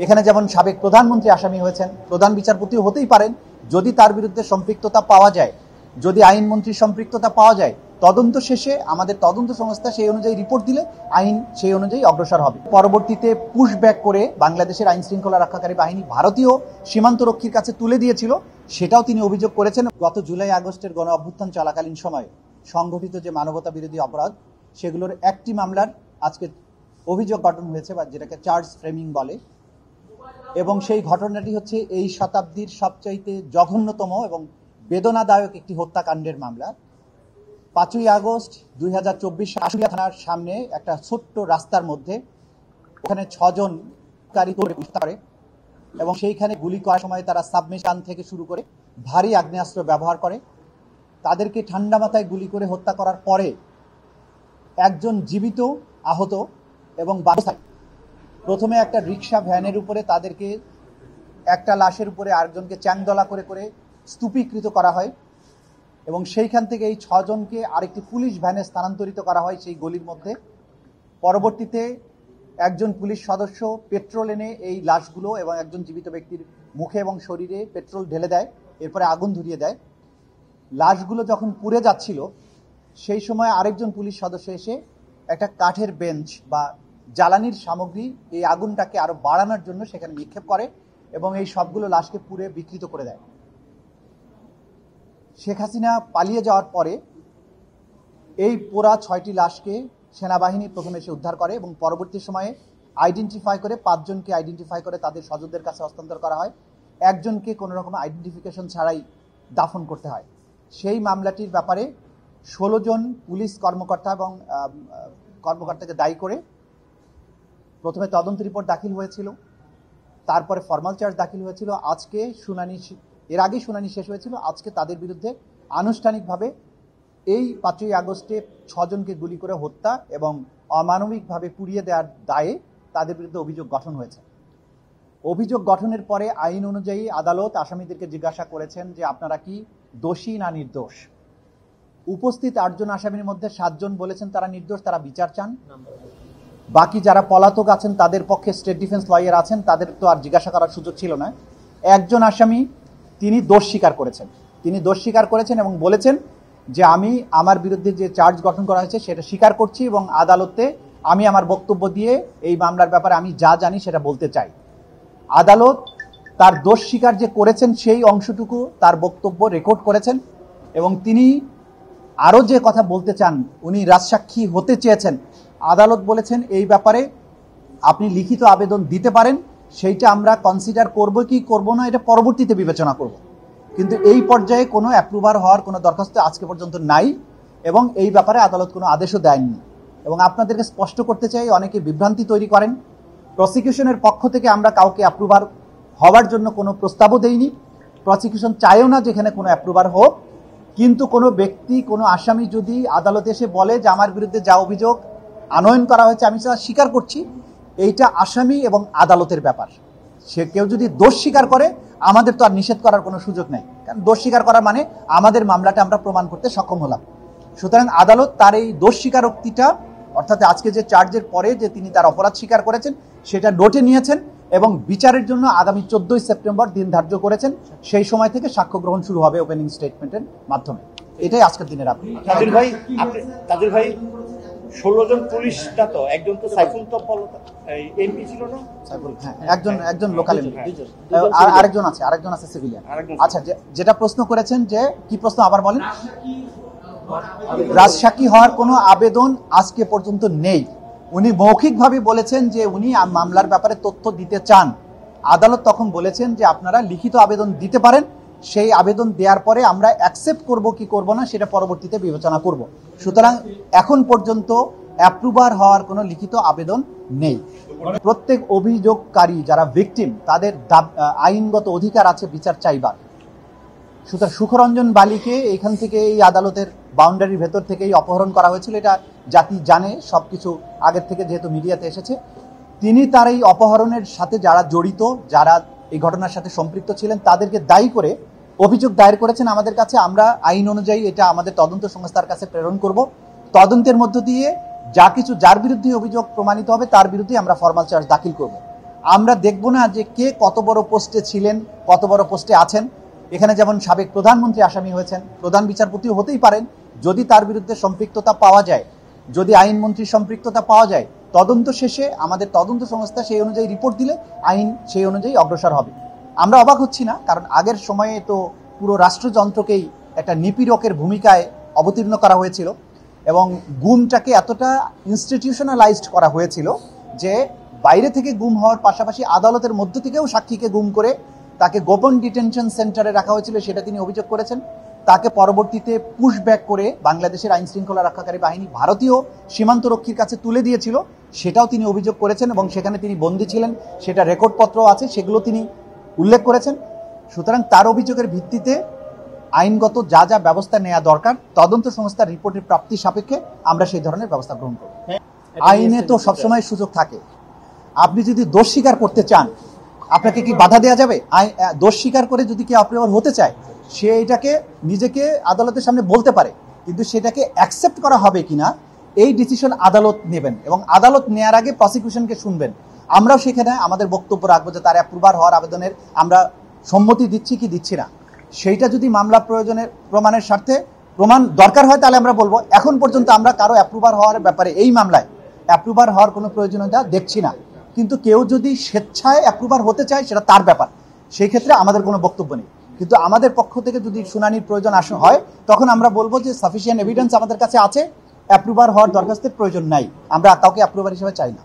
এখানে যেমন সাবেক প্রধানমন্ত্রী আসামি হয়েছেন, প্রধান বিচারপতিও হতেই পারেন। যদি তার বিরুদ্ধে সম্পৃক্ততা পাওয়া যায়, যদি আইনমন্ত্রীর সম্পৃক্ততা পাওয়া যায়, তদন্ত শেষে আমাদের তদন্ত সংস্থা সেই অনুযায়ী রিপোর্ট দিলে আইন সেই অনুযায়ী অগ্রসর হবে। পরবর্তীতে পুশব্যাক করে বাংলাদেশের আইন শৃঙ্খলা রক্ষাকারী বাহিনী ভারতীয় সীমান্তরক্ষীর কাছে তুলে দিয়েছিল, সেটাও তিনি অভিযোগ করেছেন। গত জুলাই আগস্টের গণ অভ্যুত্থান চলাকালীন সময়ে সংগঠিত যে মানবতা বিরোধী অপরাধ, সেগুলোর একটি মামলার আজকে অভিযোগ গঠন হয়েছে, বা যেটাকে চার্জ ফ্রেমিং বলে, এবং সেই ঘটনাটি হচ্ছে এই শতাব্দীর সবচাইতে জঘন্যতম এবং বেদনাদায়ক একটি হত্যাকাণ্ডের মামলা। 5ই আগস্ট 2024 আশুলিয়া থানার সামনে একটা ছোট্ট রাস্তার মধ্যে ওখানে 6 জন করে এবং সেইখানে গুলি করার সময় তারা সাবমেশন থেকে শুরু করে ভারী আগ্নেয়াস্ত্র ব্যবহার করে। তাদেরকে ঠান্ডা মাথায় গুলি করে হত্যা করার পরে একজন জীবিত আহত এবং প্রথমে একটা রিক্সা ভ্যানের উপরে তাদেরকে একটা লাশের উপরে আরেকজনকে চ্যাংদলা করে করে স্তূপীকৃত করা হয় এবং সেইখান থেকে এই 6 জনকে আরেকটি পুলিশ ভ্যানে স্থানান্তরিত করা হয় সেই গলির মধ্যে। পরবর্তীতে একজন পুলিশ সদস্য পেট্রোল এনে এই লাশগুলো এবং একজন জীবিত ব্যক্তির মুখে এবং শরীরে পেট্রোল ঢেলে দেয়, এরপরে আগুন ধরিয়ে দেয়। লাশগুলো যখন পুড়ে যাচ্ছিল সেই সময় আরেকজন পুলিশ সদস্য এসে একটা কাঠের বেঞ্চ বা জ্বালানির সামগ্রী এই আগুনটাকে আরো বাড়ানোর জন্য সেখানে নিক্ষেপ করে এবং এই সবগুলো লাশকে পুড়ে বিকৃত করে দেয়। শেখ হাসিনা পালিয়ে যাওয়ার পরে এই পোড়া 6টি লাশকে সেনাবাহিনী প্রথমে এসে উদ্ধার করে এবং পরবর্তী সময়ে আইডেন্টিফাই করে 5 জনকে আইডেন্টিফাই করে তাদের স্বজনদের কাছে হস্তান্তর করা হয়। একজনকে কোনো রকম আইডেন্টিফিকেশন ছাড়াই দাফন করতে হয়। সেই মামলাটির ব্যাপারে 16 জন পুলিশ কর্মকর্তা এবং কর্মকর্তাকে দায়ী করে প্রথমে তদন্ত রিপোর্ট দাখিল হয়েছিল, তারপরে ফর্মাল চার্জ দাখিল হয়েছিল। আজকে শুনানি, এর আগে শুনানি শেষ হয়েছিল। আজকে তাদের বিরুদ্ধে আনুষ্ঠানিকভাবে এই 5ই আগস্টে 6 জনকে গুলি করে হত্যা এবং অমানবিকভাবে পুড়িয়ে দেওয়ার দায়ে তাদের বিরুদ্ধে অভিযোগ গঠন হয়েছে। অভিযোগ গঠনের পরে আইন অনুযায়ী আদালত আসামিদেরকে জিজ্ঞাসা করেছেন যে আপনারা কি দোষী না নির্দোষ। উপস্থিত 8 জন আসামির মধ্যে 7 জন বলেছেন তারা নির্দোষ, তারা বিচার চান। বাকি যারা পলাতক আছেন তাদের পক্ষে স্টেট ডিফেন্স লয়ার আছেন, তাদের তো আর জিজ্ঞাসা করার সুযোগ ছিল না। একজন আসামি তিনি দোষ স্বীকার করেছেন এবং বলেছেন যে আমি আমার বিরুদ্ধে যে চার্জ গঠন করা হয়েছে সেটা স্বীকার করছি এবং আদালতে আমি আমার বক্তব্য দিয়ে এই মামলার ব্যাপারে আমি যা জানি সেটা বলতে চাই। আদালত তার দোষ স্বীকার যে করেছেন সেই অংশটুকু তার বক্তব্য রেকর্ড করেছেন এবং তিনি আরো যে কথা বলতে চান, উনি রাজসাক্ষী হতে চেয়েছেন। আদালত বলেছেন এই ব্যাপারে আপনি লিখিত আবেদন দিতে পারেন, সেইটা আমরা কনসিডার করব কি করব না এটা পরবর্তীতে বিবেচনা করব, কিন্তু এই পর্যায়ে কোনো অ্যাপ্রুভার হওয়ার কোনো দরখাস্ত আজকে পর্যন্ত নাই এবং এই ব্যাপারে আদালত কোনো আদেশও দেয়নি। এবং আপনাদেরকে স্পষ্ট করতে চাই, অনেকে বিভ্রান্তি তৈরি করেন। প্রসিকিউশনের পক্ষ থেকে আমরা কাউকে অ্যাপ্রুভার হওয়ার জন্য কোনো প্রস্তাবও দেইনি। প্রসিকিউশন চায়ও না যেখানে কোনো অ্যাপ্রুভার হোক, কিন্তু কোনো ব্যক্তি, কোনো আসামি যদি আদালতে এসে বলে যে আমার বিরুদ্ধে যা অভিযোগ আনয়ন করা হয়েছে আমি সেটা স্বীকার করছি, এইটা আসামি এবং আদালতের ব্যাপার। সে কেউ যদি দোষ স্বীকার করে আমাদের তো আর নিষেধ করার কোনো সুযোগ নেই, কারণ দোষ স্বীকার করার মানে আমাদের মামলাটা আমরা প্রমাণ করতে সক্ষম হলাম। সুতরাং আদালত তার এই দোষ স্বীকারোক্তিটা, অর্থাৎ আজকে যে চার্জের পরে যে তিনি তার অপরাধ স্বীকার করেছেন সেটা নোটে নিয়েছেন এবং বিচারের জন্য আগামী 14ই সেপ্টেম্বর দিন ধার্য করেছেন। সেই সময় থেকে সাক্ষ্য গ্রহণ শুরু হবে ওপেনিং স্টেটমেন্টের মাধ্যমে। এটাই আজকের দিনের আপডেট। তাজুল ভাই 16 জন পুলিশটা তো একজন তো সাইফুল তো এমপি ছিল না? সাইফুল, হ্যাঁ, একজন লোকাল এমপি, আরেকজন আছে সিভিলিয়ান। আচ্ছা, যেটা প্রশ্ন করেছেন যে কি প্রশ্ন আবার বলেন। রাজসাক্ষী হওয়ার কোনো আবেদন আজকে পর্যন্ত নেই। উনি মৌখিকভাবে বলেছেন যে উনি মামলার ব্যাপারে তথ্য দিতে চান। আদালত তখন বলেছেন যে আপনারা লিখিত আবেদন দিতে পারেন, সেই আবেদন দেওয়ার পরে আমরা অ্যাকসেপ্ট করব কি করব না সেটা পরবর্তীতে বিবেচনা করব। সুতরাং এখন পর্যন্ত অ্যাপ্রুভার হওয়ার কোনো লিখিত আবেদন নেই। প্রত্যেক অভিযোগকারী যারা ভিকটিম তাদের আইনগত অধিকার আছে বিচার চাইবার। সুতরাং সুখরঞ্জন বালিকে এখান থেকে এই আদালতের বাউন্ডারির ভেতর থেকেই অপহরণ করা হয়েছিল, এটা জাতি জানে, সবকিছু আগের থেকে যেহেতু মিডিয়াতে এসেছে। তিনি তার এই অপহরণের সাথে যারা জড়িত, যারা এই ঘটনার সাথে সম্পৃক্ত ছিলেন তাদেরকে দায়ী করে অভিযোগ দায়ের করেছেন আমাদের কাছে। আমরা আইন অনুযায়ী এটা আমাদের তদন্ত সংস্থার কাছে প্রেরণ করব। তদন্তের মধ্য দিয়ে যা কিছু যার বিরুদ্ধে অভিযোগ প্রমাণিত হবে তার বিরুদ্ধে আমরা ফর্মাল চার্জ দাখিল করব। আমরা দেখব না যে কে কত বড় পোস্টে ছিলেন, কত বড় পোস্টে আছেন। এখানে যেমন সাবেক প্রধানমন্ত্রী আসামি হয়েছেন, প্রধান বিচারপতিও হতেই পারেন। যদি তার বিরুদ্ধে সম্পৃক্ততা পাওয়া যায়, যদি আইনমন্ত্রীর সম্পৃক্ততা পাওয়া যায়, তদন্ত শেষে আমাদের তদন্ত সংস্থা সেই অনুযায়ী রিপোর্ট দিলে আইন সেই অনুযায়ী অগ্রসর হবে। আমরা অবাক হচ্ছি না, কারণ আগের সময়ে তো পুরো রাষ্ট্রযন্ত্রকেই একটা নিপীড়কের ভূমিকায় অবতীর্ণ করা হয়েছিল এবং গুমটাকে এতটা ইনস্টিটিউশনালাইজড করা হয়েছিল যে বাইরে থেকে গুম হওয়ার পাশাপাশি আদালতের মধ্য থেকেও সাক্ষীকে গুম করে তাকে গোপন ডিটেনশন সেন্টারে রাখা হয়েছিল, সেটা তিনি অভিযোগ করেছেন। তাকে পরবর্তীতে পুশব্যাক করে বাংলাদেশের আইন শৃঙ্খলা রক্ষাকারী বাহিনী ভারতীয় সীমান্তরক্ষীর কাছে তুলে দিয়েছিল, সেটাও তিনি অভিযোগ করেছেন এবং সেখানে তিনি বন্দী ছিলেন, সেটা রেকর্ডপত্র আছে, সেগুলো তিনি উল্লেখ করেছেন। সুতরাং তার অভিযোগের ভিত্তিতে আইনগত যা যা ব্যবস্থা নেওয়া দরকার তদন্ত সংস্থার রিপোর্টের প্রাপ্তি সাপেক্ষে আমরা সেই ধরনের ব্যবস্থা গ্রহণ করব। আইনে তো সবসময় সুযোগ থাকে। আপনি যদি দোষ স্বীকার করতে চান, আপনাকে কি বাধা দেওয়া যাবে? দোষ স্বীকার করে যদি কেউ অ্যাপ্রুভাল হতে চায়, সে এটাকে নিজেকে আদালতের সামনে বলতে পারে, কিন্তু সেটাকে অ্যাকসেপ্ট করা হবে কিনা এই ডিসিশন আদালত নেবেন এবং আদালত নেওয়ার আগে প্রসিকিউশনকে শুনবেন। আমরাও সেখানে আমাদের বক্তব্য রাখবো যে তার অ্যাপ্রুভাল হওয়ার আবেদনের আমরা সম্মতি দিচ্ছি কি দিচ্ছি না। সেইটা যদি মামলা প্রমাণের স্বার্থে প্রমাণ দরকার হয় তাহলে আমরা বলবো। এখন পর্যন্ত আমরা কারো অ্যাপ্রুভাল হওয়ার ব্যাপারে এই মামলায় অ্যাপ্রুভাল হওয়ার কোনো প্রয়োজনীয়তা দেখছি না, কিন্তু কেউ যদি স্বেচ্ছায় অ্যাপ্রুভাল হতে চায় সেটা তার ব্যাপার, সেই ক্ষেত্রে আমাদের কোনো বক্তব্য নেই। কিন্তু আমাদের পক্ষ থেকে যদি শুনানির প্রয়োজন হয় তখন আমরা বলবো যে সাফিসিয়েন্ট এভিডেন্স আমাদের কাছে আছে, অ্যাপ্রুভাল হওয়ার দরখাস্তের প্রয়োজন নাই, আমরা কাউকে অ্যাপ্রুভাল হিসেবে চাই না।